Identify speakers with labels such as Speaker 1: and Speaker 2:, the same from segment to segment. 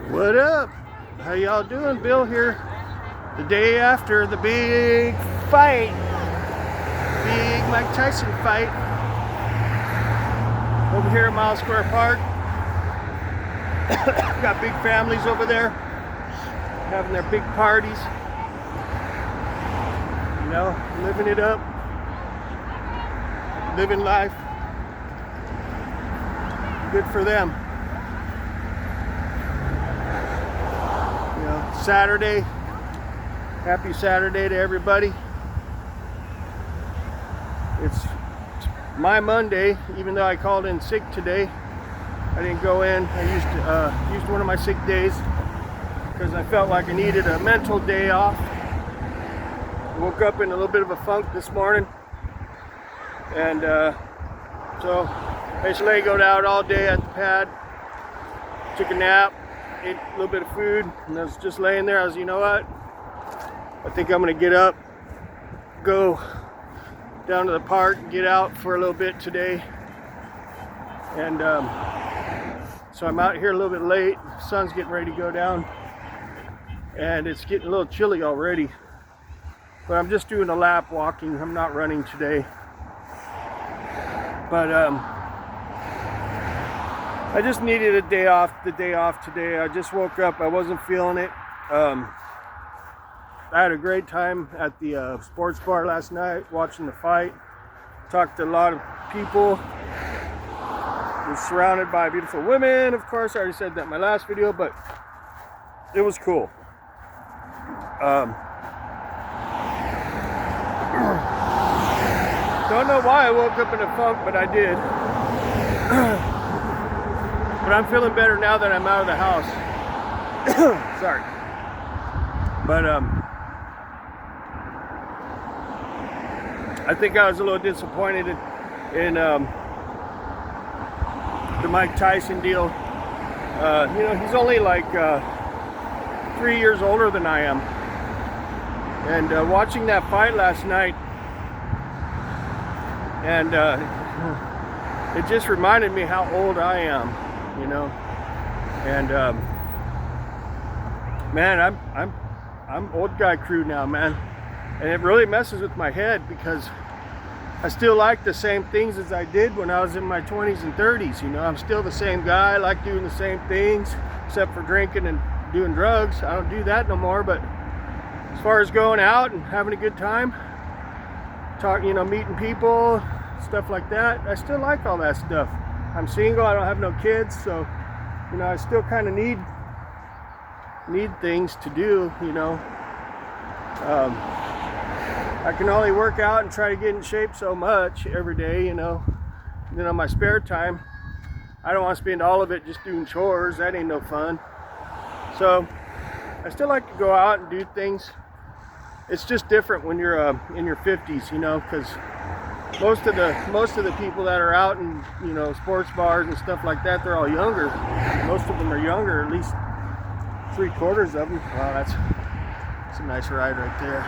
Speaker 1: What up? How y'all doing? Bill here. The day after the big fight. Big Mike Tyson fight. Over here at Miles Square Park. Got big families over there. Having their big parties. You know, living it up. Living life. Good for them. Saturday. Happy Saturday to everybody. It's my Monday, even though I called in sick today. I didn't go in. I used one of my sick days because I felt like I needed a mental day off. I woke up in a little bit of a funk this morning, and so basically I laid out all day at the pad, took a nap, ate a little bit of food, and I was just laying there. I was, you know what? I think I'm gonna get up, go down to the park, get out for a little bit today. And so I'm out here a little bit late. The sun's getting ready to go down, and it's getting a little chilly already. But I'm just doing a lap walking. I'm not running today. But I just needed a day off, the day off today. I just woke up, I wasn't feeling it. I had a great time at the sports bar last night, watching the fight. Talked to a lot of people. Was surrounded by beautiful women, of course. I already said that in my last video, but it was cool. Don't know why I woke up in a funk, but I did. But I'm feeling better now that I'm out of the house. Sorry. But I think I was a little disappointed in the Mike Tyson deal. You know, he's only like 3 years older than I am. And watching that fight last night, and it just reminded me how old I am. You know, and man, I'm old guy crew now, man, and it really messes with my head because I still like the same things as I did when I was in my 20s and 30s. You know, I'm still the same guy. I like doing the same things, except for drinking and doing drugs. I don't do that no more. But as far as going out and having a good time, talking, you know, meeting people, stuff like that, I still like all that stuff. I'm single, I don't have no kids, so, you know, I still kind of need things to do, you know. I can only work out and try to get in shape so much every day, you know. And then on my spare time, I don't want to spend all of it just doing chores. That ain't no fun. So, I still like to go out and do things. It's just different when you're in your 50s, you know, because most of the people that are out in, you know, sports bars and stuff like that, they're all younger. Most of them are younger, at least 3/4 of them. Wow, that's a nice ride right there.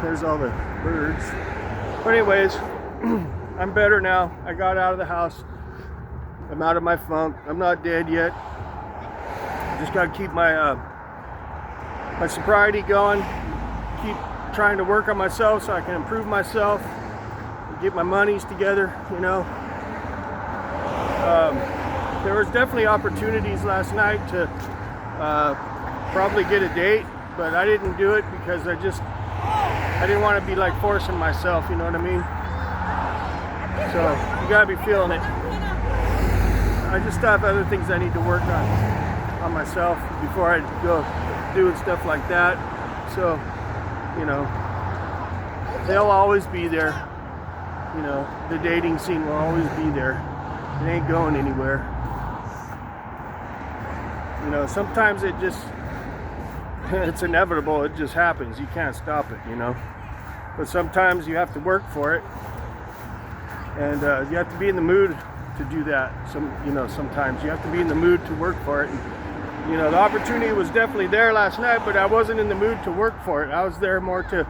Speaker 1: There's all the birds. But anyways, I'm better now. I got out of the house. I'm out of my funk. I'm not dead yet. I just got to keep my my sobriety going. Keep trying to work on myself so I can improve myself and get my monies together, you know. There was definitely opportunities last night to probably get a date, but I didn't do it because I didn't want to be like forcing myself, you know what I mean? So you gotta be feeling it. I just have other things I need to work on myself before I go doing stuff like that. So, you know, they'll always be there. You know, the dating scene will always be there. It ain't going anywhere. You know, sometimes it just, it's inevitable. It just happens. You can't stop it, you know. But sometimes you have to work for it. And you have to be in the mood to do that. Sometimes you have to be in the mood to work for it. And, you know, the opportunity was definitely there last night, but I wasn't in the mood to work for it. I was there more to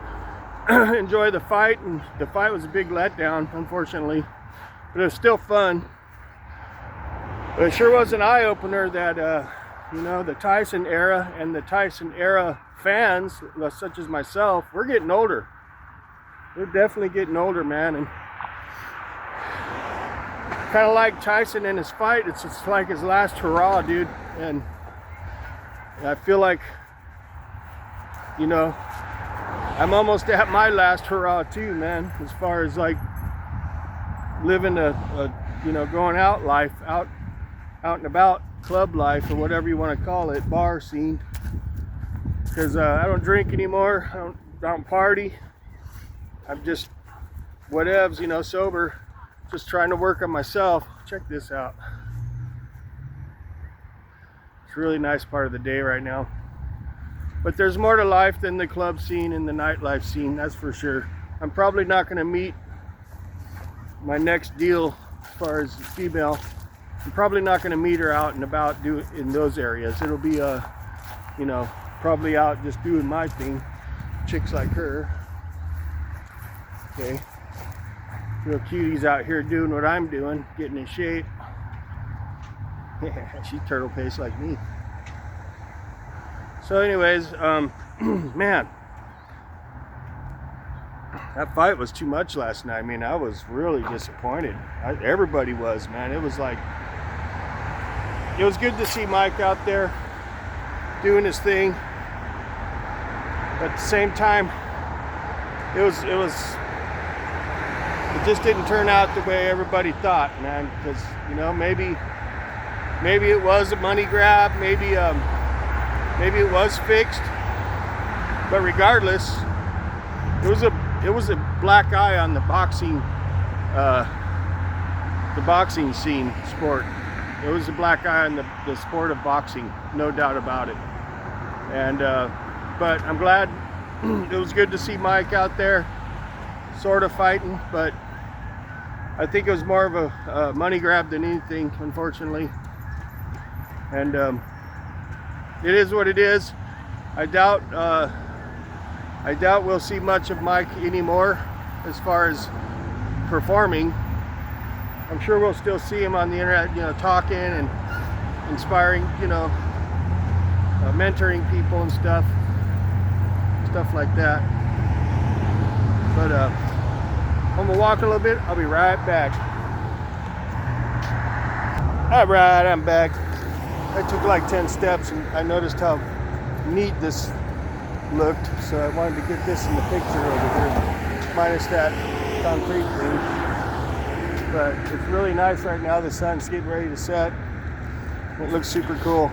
Speaker 1: enjoy the fight, and the fight was a big letdown, unfortunately. But it was still fun. But it sure was an eye-opener that You know, the Tyson era and the Tyson era fans, such as myself, we're getting older. We're definitely getting older, man. And kind of like Tyson in his fight, it's like his last hurrah, dude. And I feel like, you know, I'm almost at my last hurrah too, man, as far as like living a you know, going out life, out and about, club life, or whatever you want to call it, bar scene. Because I don't drink anymore, I don't party. I'm just whatevs, you know, sober, just trying to work on myself. Check this out. It's a really nice part of the day right now. But there's more to life than the club scene and the nightlife scene, that's for sure. I'm probably not going to meet my next deal as far as female. I'm probably not going to meet her out and about in those areas. It'll be you know, probably out just doing my thing. Chicks like her. Okay. Real cuties out here doing what I'm doing, getting in shape. She's turtle paste like me. So anyways, man, that fight was too much last night. I mean, I was really disappointed. Everybody was, man. It was like, it was good to see Mike out there doing his thing. But at the same time, it just didn't turn out the way everybody thought, man. Because, you know, maybe it was a money grab, maybe it was fixed. But regardless, it was a black eye on the boxing scene sport. It was a black eye on the sport of boxing, no doubt about it. And but I'm glad. It was good to see Mike out there sort of fighting, but I think it was more of a money grab than anything, unfortunately. And it is what it is. I doubt we'll see much of Mike anymore as far as performing. I'm sure we'll still see him on the internet, you know, talking and inspiring, you know, mentoring people and stuff like that. But I'm gonna walk a little bit. I'll be right back. All right, I'm back. I took like 10 steps and I noticed how neat this looked, so I wanted to get this in the picture over here, minus that concrete thing. But it's really nice right now. The sun's getting ready to set. It looks super cool.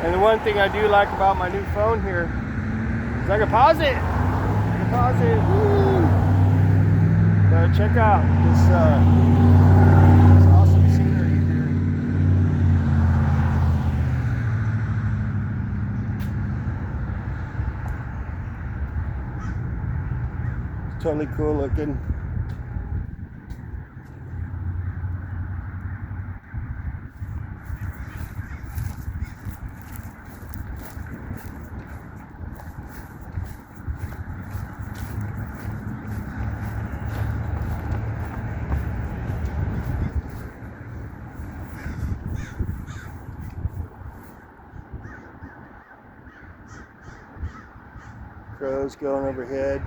Speaker 1: And the one thing I do like about my new phone here is I can pause it. Woo! But check out this awesome scenery here. It's totally cool looking. Crows going overhead.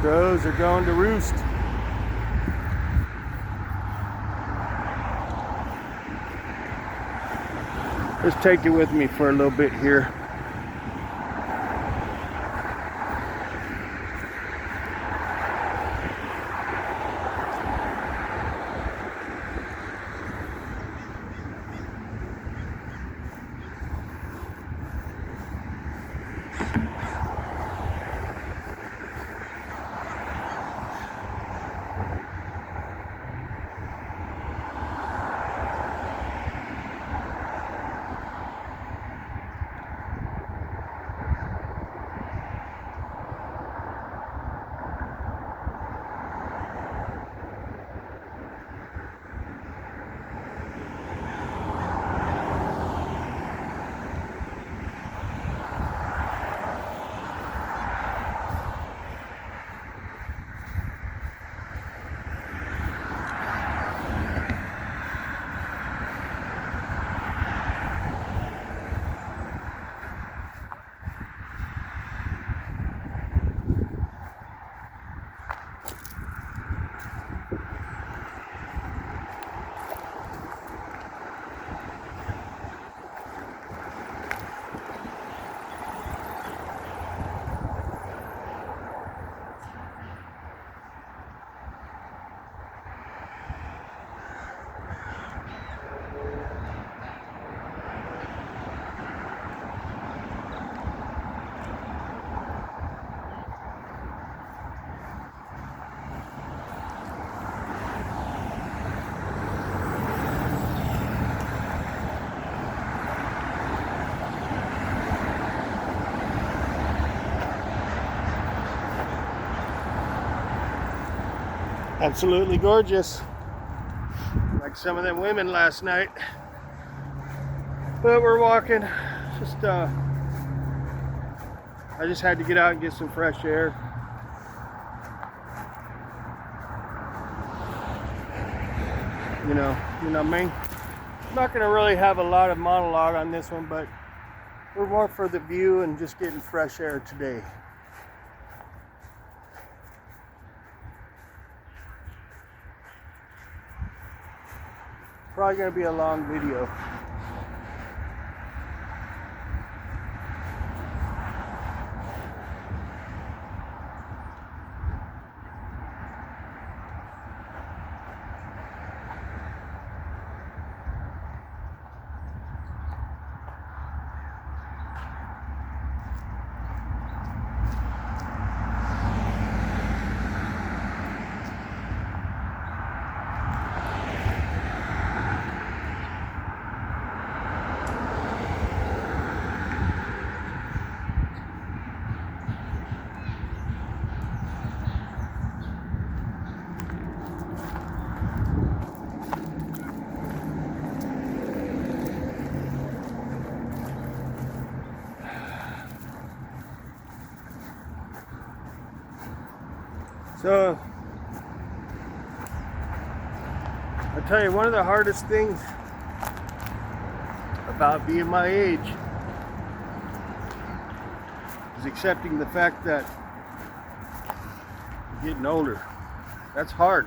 Speaker 1: Crows are going to roost. Let's take it with me for a little bit here. Absolutely gorgeous. Like some of them women last night. But we're walking. I just had to get out and get some fresh air. You know what I mean? I'm not gonna really have a lot of monologue on this one, but we're more for the view and just getting fresh air today. Probably gonna be a long video. So, I tell you, one of the hardest things about being my age is accepting the fact that you're getting older. That's hard.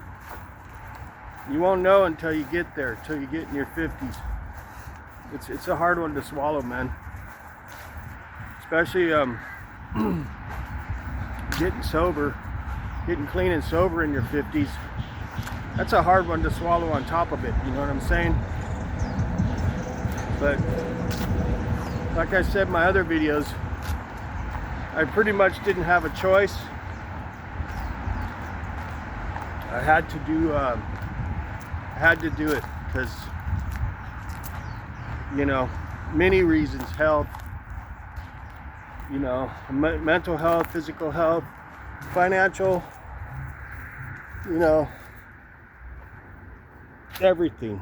Speaker 1: You won't know until you get there, until you get in your 50s. It's a hard one to swallow, man. Especially getting sober. Getting clean and sober in your 50s, that's a hard one to swallow on top of it, you know what I'm saying? But like I said in my other videos, I pretty much didn't have a choice. I had to do it because, you know, many reasons: health, you know, mental health, physical health, financial, you know, everything,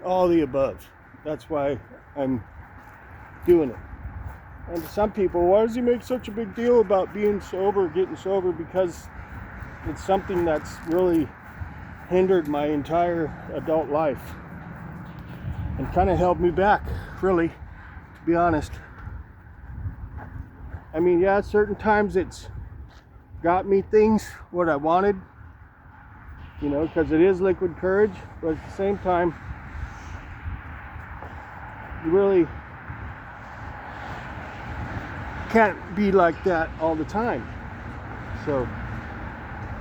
Speaker 1: all the above. That's why I'm doing it. And to some people, why does he make such a big deal about being sober, getting sober? Because it's something that's really hindered my entire adult life and kind of held me back, really, to be honest. I mean, yeah, certain times it's got me things what I wanted, you know, because it is liquid courage, but at the same time, you really can't be like that all the time. So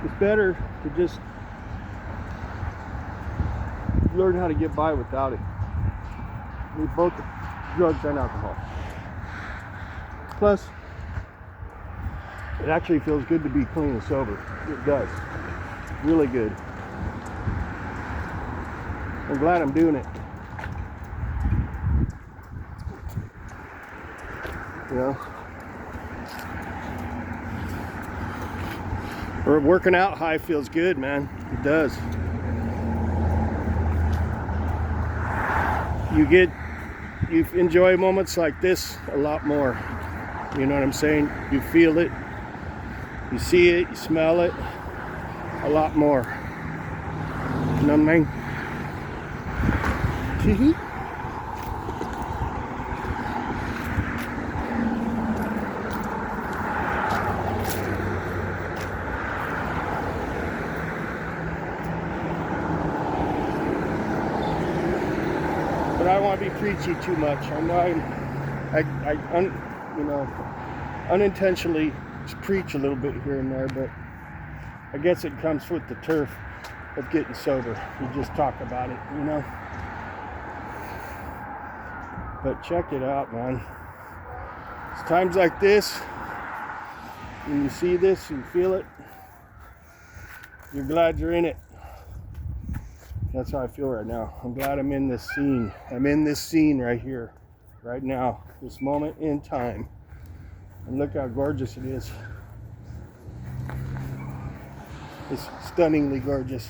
Speaker 1: it's better to just learn how to get by without it. With both drugs and alcohol. Plus, it actually feels good to be clean and sober. It does. Really good. I'm glad I'm doing it. You know? Or working out high feels good, man. It does. You enjoy moments like this a lot more. You know what I'm saying? You feel it. You see it, you smell it a lot more. You know what I mean? But I don't want to be preachy too much. I know you know, unintentionally preach a little bit here and there, but I guess it comes with the turf of getting sober. You just talk about it, you know. But check it out, man. It's times like this, when you see this and feel it, you're glad you're in it. That's how I feel right now. I'm glad I'm in this scene. I'm in this scene right here, right now, this moment in time. And look how gorgeous it is. It's stunningly gorgeous.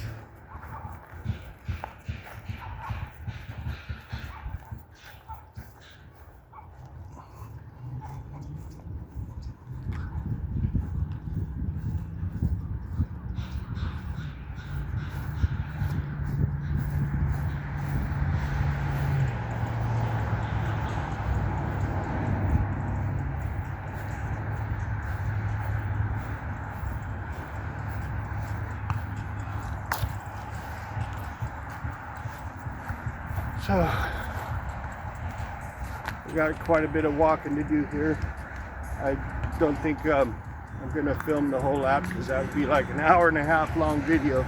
Speaker 1: So we got quite a bit of walking to do here. I don't think I'm gonna film the whole lap because that would be like an hour-and-a-half long video.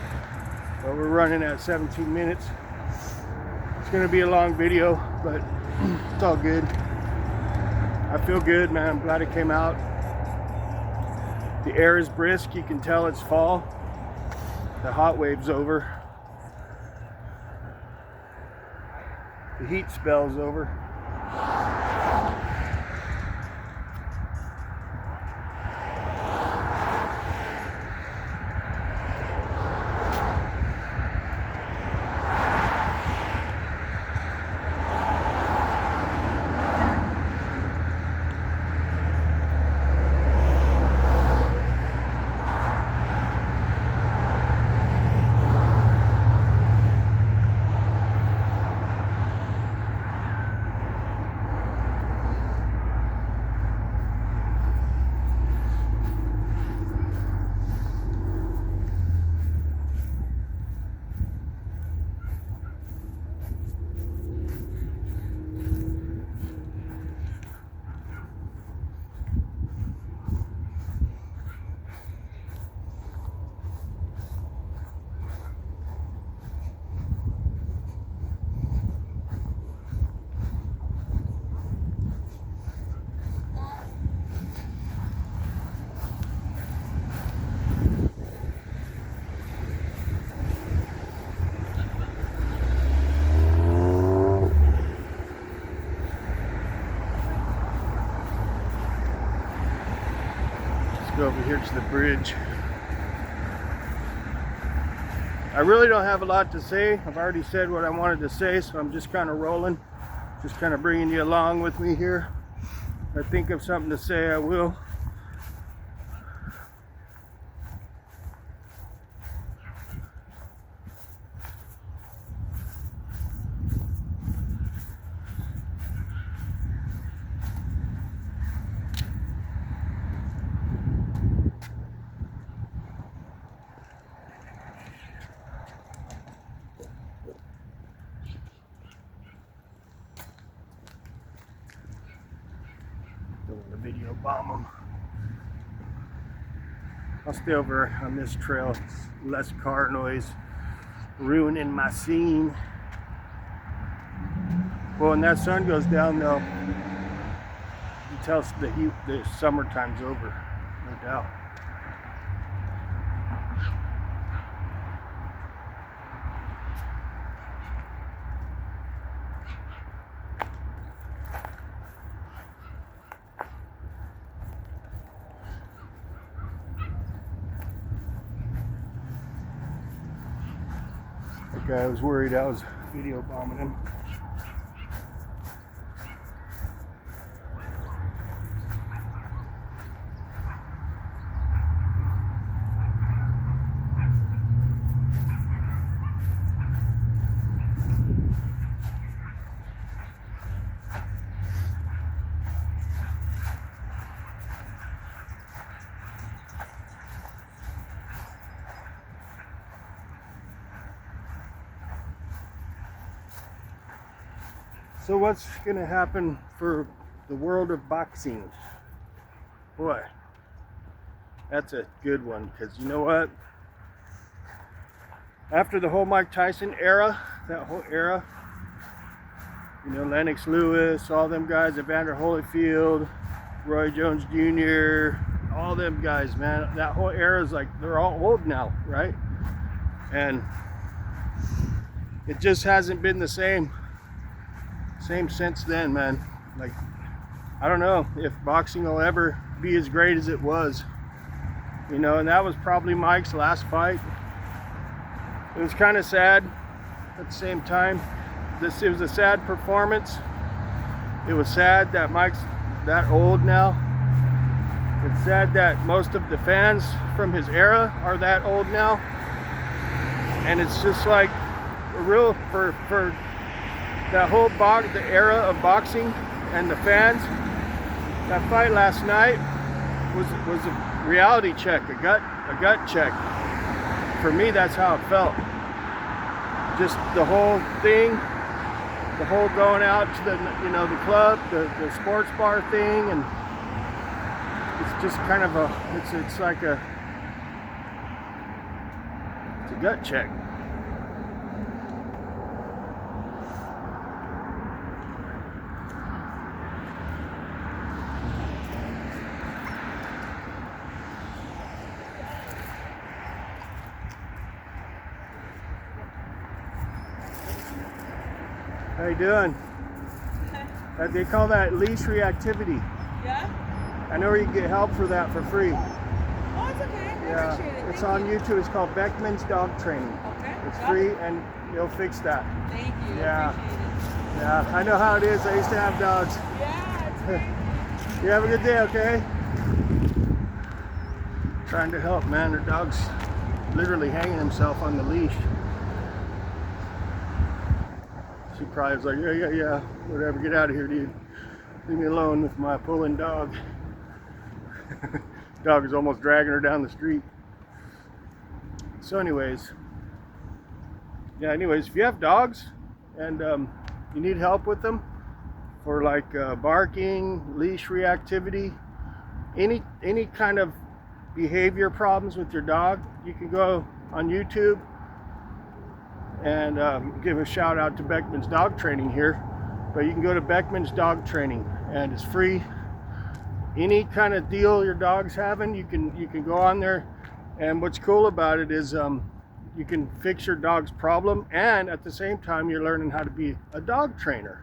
Speaker 1: But we're running at 17 minutes. It's gonna be a long video, but it's all good. I feel good, man. I'm glad it came out. The air is brisk. You can tell it's fall. The hot wave's over. The heat spell's over. Go over here to the bridge. I really don't have a lot to say. I've already said what I wanted to say, so I'm just kind of rolling, just kind of bringing you along with me here. If I think of something to say, I will. Don't want to video bomb them. I'll stay over on this trail. It's less car noise ruining my scene. Well, when that sun goes down, though, you tell the summertime's over, no doubt. That guy was worried I was video bombing him. So what's going to happen for the world of boxing? Boy, that's a good one, because you know what? After the whole Mike Tyson era, that whole era, you know, Lennox Lewis, all them guys, Evander Holyfield, Roy Jones Jr., all them guys, man, that whole era is like, they're all old now, right? And it just hasn't been the same since then, man. Like, I don't know if boxing will ever be as great as it was. you know, and that was probably Mike's last fight. It was kind of sad at the same time. It was a sad performance. It was sad that Mike's that old now. It's sad that most of the fans from his era are that old now. And it's just like real for that whole the era of boxing and the fans. That fight last night was a reality check, a gut check. For me, that's how it felt. Just the whole thing, the whole going out to the the club, the sports bar thing, and it's just kind of it's like it's a gut check. How you doing? They call that leash reactivity.
Speaker 2: Yeah?
Speaker 1: I know where you can get help for that for free.
Speaker 2: Oh, it's okay. I appreciate it.
Speaker 1: It's
Speaker 2: Thank
Speaker 1: on
Speaker 2: you.
Speaker 1: YouTube. It's called Beckman's Dog Training.
Speaker 2: Okay.
Speaker 1: It's free and you'll fix that.
Speaker 2: Thank you.
Speaker 1: Yeah.
Speaker 2: I appreciate it.
Speaker 1: Yeah, I know how it is. I used to have dogs.
Speaker 2: Yeah, it's great.
Speaker 1: You have a good day, okay? Trying to help, man. Their dog's literally hanging himself on the leash. She probably was like, yeah, whatever, get out of here, dude. Leave me alone with my pulling dog. Dog is almost dragging her down the street. So anyways, if you have dogs and you need help with them for like barking, leash reactivity, any kind of behavior problems with your dog, you can go on YouTube and give a shout out to Beckman's Dog Training here. But you can go to Beckman's Dog Training and it's free. Any kind of deal your dog's having, you can go on there, and what's cool about it is you can fix your dog's problem, and at the same time you're learning how to be a dog trainer.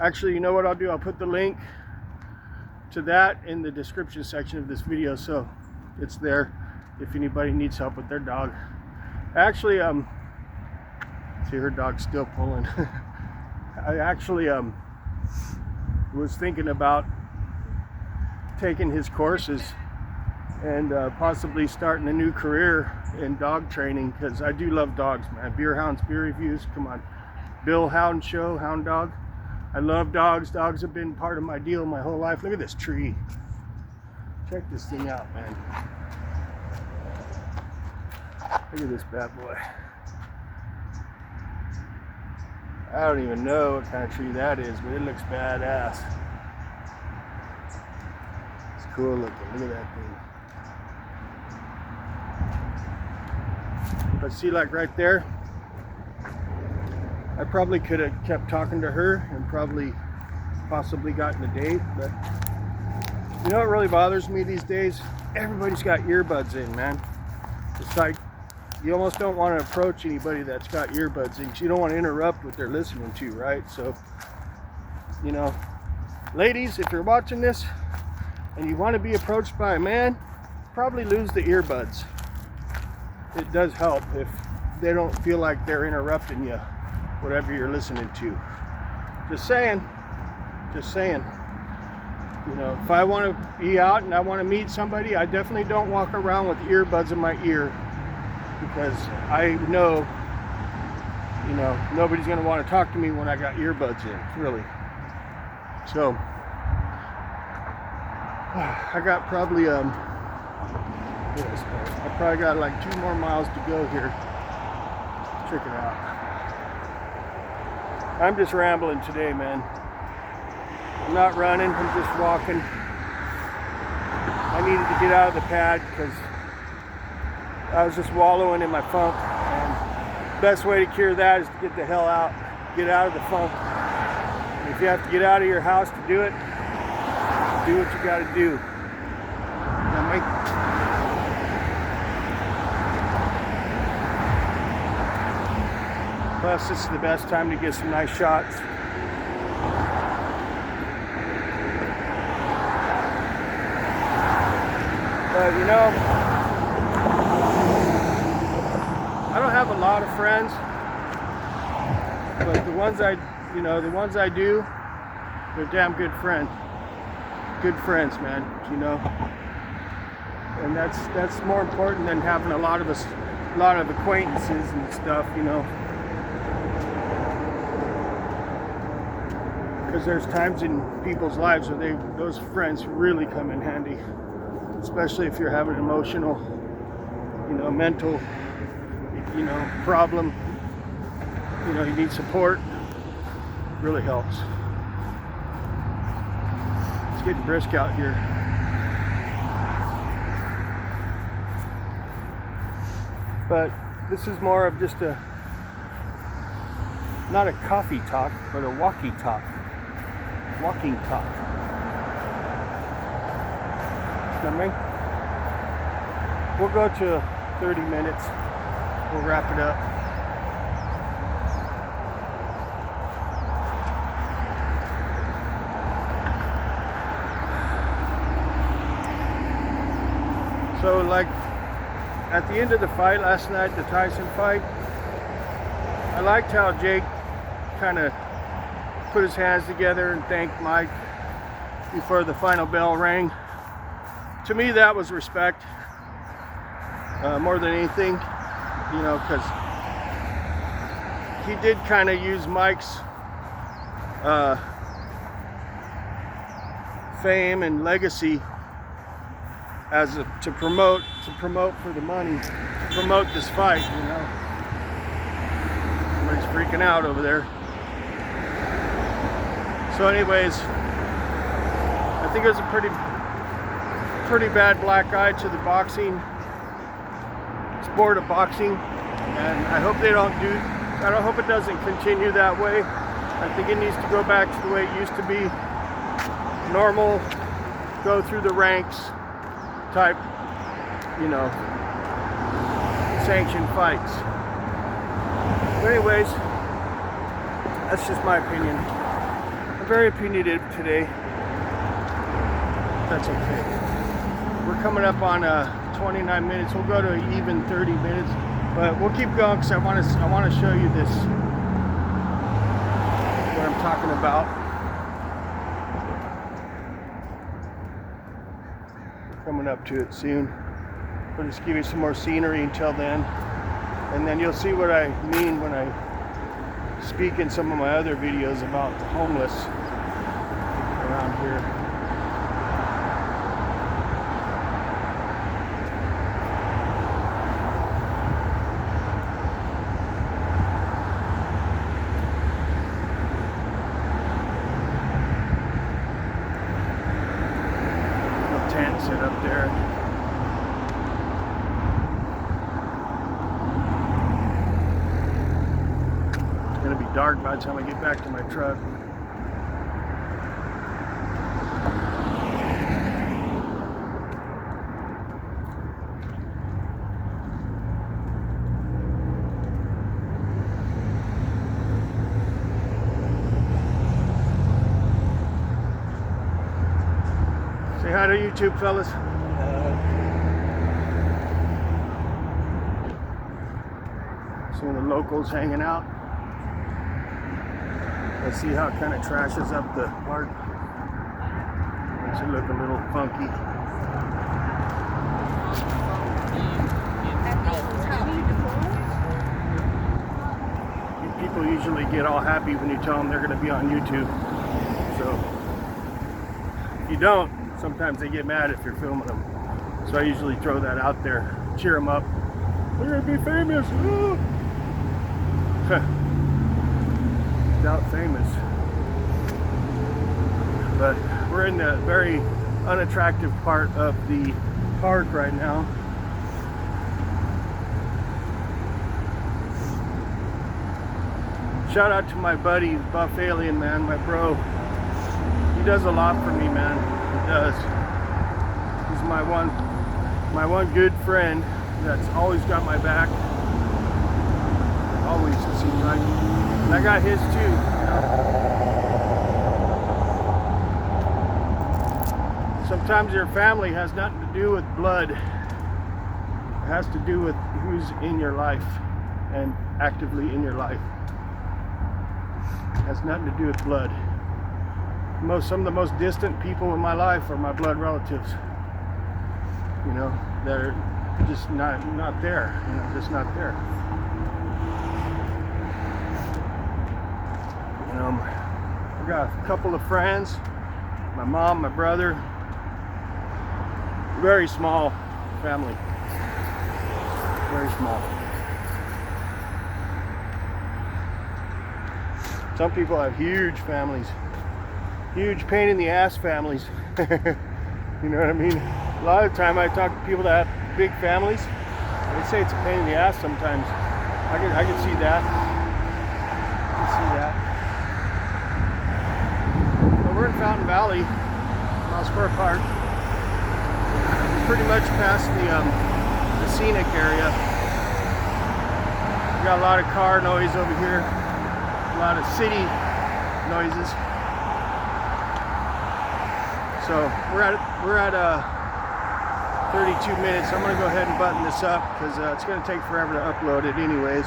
Speaker 1: Actually, you know what I'll do? I'll put the link to that in the description section of this video, so it's there if anybody needs help with their dog. Actually, see, her dog's still pulling. I actually was thinking about taking his courses and possibly starting a new career in dog training, because I do love dogs, man. Beer Hounds, Beer Reviews, come on. Bill Hound Show, Hound Dog. I love dogs. Dogs have been part of my deal my whole life. Look at this tree. Check this thing out, man. Look at this bad boy. I don't even know what kind of tree that is, but it looks badass. It's cool looking. Look at that thing. But see, like right there, I probably could have kept talking to her and possibly gotten a date, but you know what really bothers me these days? Everybody's got earbuds in, man. It's like you almost don't want to approach anybody that's got earbuds in, because you don't want to interrupt what they're listening to, right? So, ladies, if you're watching this and you want to be approached by a man, probably lose the earbuds. It does help if they don't feel like they're interrupting you, whatever you're listening to. Just saying. If I want to be out and I want to meet somebody, I definitely don't walk around with earbuds in my ear, because I know, nobody's going to want to talk to me when I got earbuds in, really. So, I got probably, I probably got like 2 more miles to go here. Check it out. I'm just rambling today, man. I'm not running, I'm just walking. I needed to get out of the pad because I was just wallowing in my funk, and the best way to cure that is to get the hell out. Get out of the funk. And if you have to get out of your house to do it, do what you gotta do. Plus, this is the best time to get some nice shots. But have a lot of friends, but the ones I do, they're damn good friends. Good friends, man, you know. And that's more important than having a lot of acquaintances and stuff, you know. Because there's times in people's lives where those friends really come in handy, especially if you're having an emotional, you know, mental, you know, problem. You know, you need support. Really helps. It's getting brisk out here. But this is more of just not a coffee talk, but a walking talk. Walking talk. You know what I mean? We'll go to 30 minutes. We'll wrap it up. So, like, at the end of the fight last night, the Tyson fight, I liked how Jake kind of put his hands together and thanked Mike before the final bell rang. To me, that was respect, more than anything, you know, because he did kind of use Mike's fame and legacy as to promote for the money, to promote this fight, you know. Everybody's freaking out over there. So anyways, I think it was a pretty bad black eye to the boxing sport of boxing, and I hope I hope it doesn't continue that way. I think it needs to go back to the way it used to be, normal, go through the ranks type, you know, sanctioned fights. But anyways, that's just my opinion. I'm very opinionative today. That's okay. We're coming up on 29 minutes. We'll go to even 30 minutes, but we'll keep going because I want to show you this, what I'm talking about. We're coming up to it soon. I'll just give you some more scenery until then, and then you'll see what I mean when I speak in some of my other videos about the homeless around here. Little tent set up there. It's gonna be dark by the time I get back to my truck. Say hi to YouTube, fellas. Some of the locals hanging out. Let's see how it kind of trashes up the park. Makes it look a little funky. People usually get all happy when you tell them they're going to be on YouTube. So if you don't, sometimes they get mad if you're filming them. So I usually throw that out there, cheer them up. We're going to be famous. Doubt famous. But we're in the very unattractive part of the park right now. Shout out to my buddy Buff Alien, man, my bro. He does a lot for me, man. He does. He's my one good friend that's always got my back. Always, it seems like. And I got his too, you know? Sometimes your family has nothing to do with blood. It has to do with who's in your life. and actively in your life. It has nothing to do with blood. Some of the most distant people in my life are my blood relatives. You know, they're just not there. You know, just not there. You know, I got a couple of friends, my mom, my brother. Very small family. Very small. Some people have huge families. Huge pain in the ass families. You know what I mean? A lot of the time I talk to people that have big families. They say it's a pain in the ass sometimes. I can see that. I can see that. But we're in Fountain Valley, Mouse Square Park. Pretty much past the scenic area. We got a lot of car noise over here. A lot of city noises. So we're at 32 minutes. I'm gonna go ahead and button this up because it's gonna take forever to upload it anyways.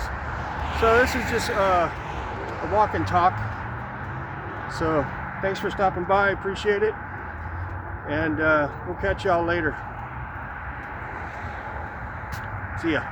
Speaker 1: So this is just a walk and talk. So thanks for stopping by, appreciate it. And we'll catch y'all later. See ya.